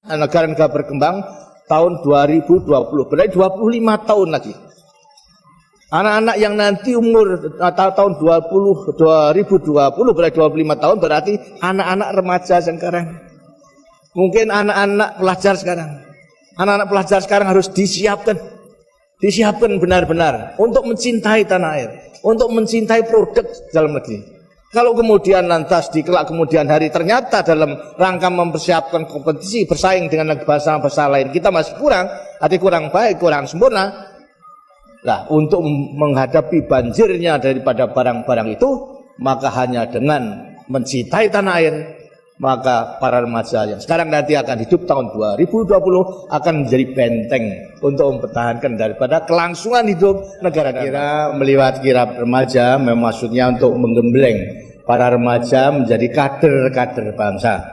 negara-negara berkembang tahun 2020, berarti 25 tahun lagi. Anak-anak yang nanti umur tahun 2020 berarti 25 tahun, berarti anak-anak remaja sekarang. Mungkin anak-anak pelajar sekarang. Anak-anak pelajar sekarang harus disiapkan benar-benar untuk mencintai tanah air, untuk mencintai produk dalam negeri. Kalau kemudian lantas di kelak kemudian hari ternyata dalam rangka mempersiapkan kompetisi bersaing dengan bangsa-bangsa lain kita masih kurang, arti kurang baik, kurang sempurna. Nah, untuk menghadapi banjirnya daripada barang-barang itu, maka hanya dengan mencintai tanah air, maka para remaja yang sekarang nanti akan hidup tahun 2020 akan menjadi benteng untuk mempertahankan daripada kelangsungan hidup negara. Melihat kirab remaja maksudnya untuk menggembleng para remaja menjadi kader-kader bangsa.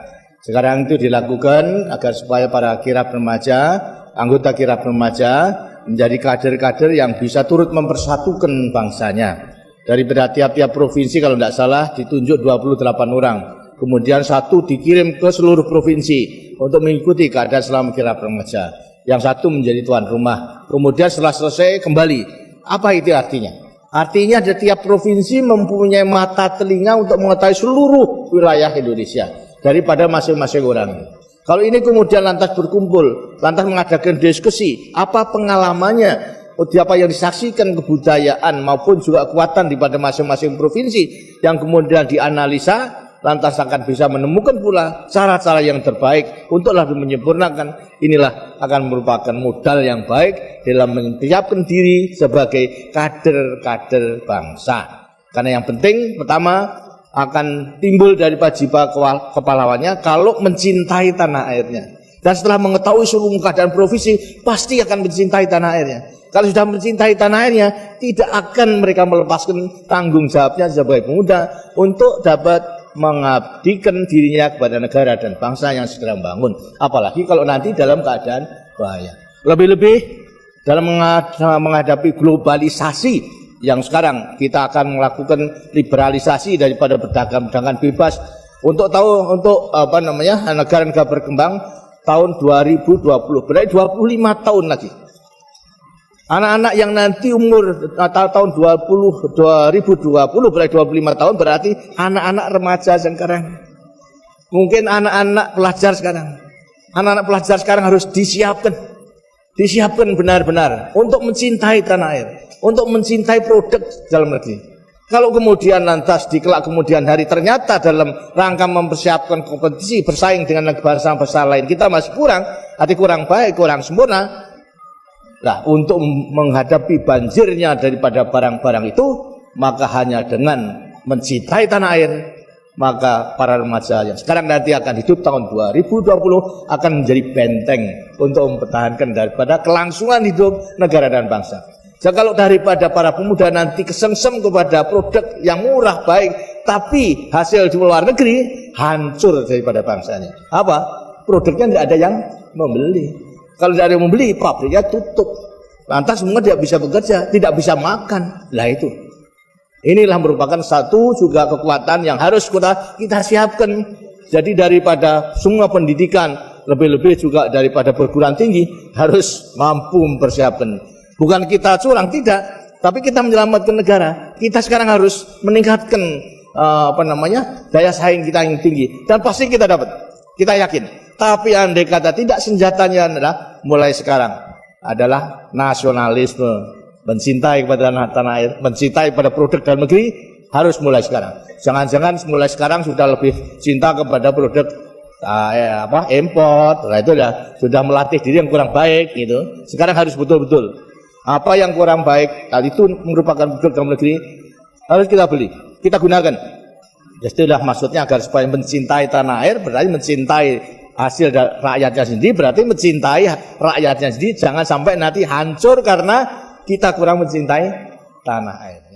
Sekarang itu dilakukan agar supaya para kirab remaja, anggota kirab remaja menjadi kader-kader yang bisa turut mempersatukan bangsanya. Daripada tiap-tiap provinsi kalau tidak salah ditunjuk 28 orang. Kemudian satu dikirim ke seluruh provinsi untuk mengikuti keadaan selama kirab remaja. Yang satu menjadi tuan rumah. Kemudian setelah selesai kembali. Apa itu artinya? Artinya di tiap provinsi mempunyai mata telinga untuk mengetahui seluruh wilayah Indonesia daripada masing-masing orang. Kalau ini kemudian lantas berkumpul, lantas mengadakan diskusi, apa pengalamannya, apa yang disaksikan kebudayaan maupun juga kekuatan daripada masing-masing provinsi yang kemudian dianalisa, lantas akan bisa menemukan pula cara-cara yang terbaik untuk lebih menyempurnakan. Inilah akan merupakan modal yang baik dalam menyiapkan diri sebagai kader-kader bangsa. Karena yang penting pertama akan timbul daripada jiwa kepahlawannya kalau mencintai tanah airnya. Dan setelah mengetahui seluruh keadaan provinsi, pasti akan mencintai tanah airnya. Kalau sudah mencintai tanah airnya, tidak akan mereka melepaskan tanggung jawabnya sebagai pemuda untuk dapat mengabdikan dirinya kepada negara dan bangsa yang segera membangun. Apalagi kalau nanti dalam keadaan bahaya. Lebih-lebih dalam menghadapi globalisasi yang sekarang kita akan melakukan liberalisasi daripada perdagangan bebas untuk negara-negara berkembang tahun 2020, berarti 25 tahun lagi. Anak-anak yang nanti umur tahun 2020 berarti 25 tahun, berarti anak-anak remaja sekarang. Mungkin anak-anak pelajar sekarang. Anak-anak pelajar sekarang harus disiapkan benar-benar untuk mencintai tanah air, untuk mencintai produk dalam negeri. Kalau kemudian lantas di kelak kemudian hari ternyata dalam rangka mempersiapkan kompetisi bersaing dengan bangsa-bangsa lain kita masih kurang, arti kurang baik, kurang sempurna. Nah, untuk menghadapi banjirnya daripada barang-barang itu, maka hanya dengan mencintai tanah air, maka para remaja yang sekarang nanti akan hidup tahun 2020 akan menjadi benteng untuk mempertahankan daripada kelangsungan hidup negara dan bangsa. Jadi kalau daripada para pemuda nanti kesengsem kepada produk yang murah baik, tapi hasil di luar negeri hancur daripada bangsanya. Apa? Produknya tidak ada yang membeli. Kalau tidak ada yang membeli, pabriknya tutup. Lantas semua tidak bisa bekerja, tidak bisa makan. Lah itu. Inilah merupakan satu juga kekuatan yang harus kita siapkan. Jadi daripada semua pendidikan, lebih-lebih juga daripada perguruan tinggi, harus mampu mempersiapkan. Bukan kita curang, tidak. Tapi kita menyelamatkan negara. Kita sekarang harus meningkatkan daya saing kita yang tinggi. Dan pasti kita dapat. Kita yakin. Tapi andai kata tidak, senjatanya adalah mulai sekarang adalah nasionalisme, mencintai kepada tanah air, mencintai pada produk dalam negeri, harus mulai sekarang. Jangan-jangan mulai sekarang sudah lebih cinta kepada produk import. Nah, itu sudah melatih diri yang kurang baik gitu. Sekarang harus betul-betul apa yang kurang baik, itu merupakan produk dalam negeri, harus kita beli, kita gunakan. Jadi maksudnya agar supaya mencintai tanah air berarti mencintai hasil rakyatnya sendiri, berarti mencintai rakyatnya sendiri. Jangan sampai nanti hancur karena kita kurang mencintai tanah air.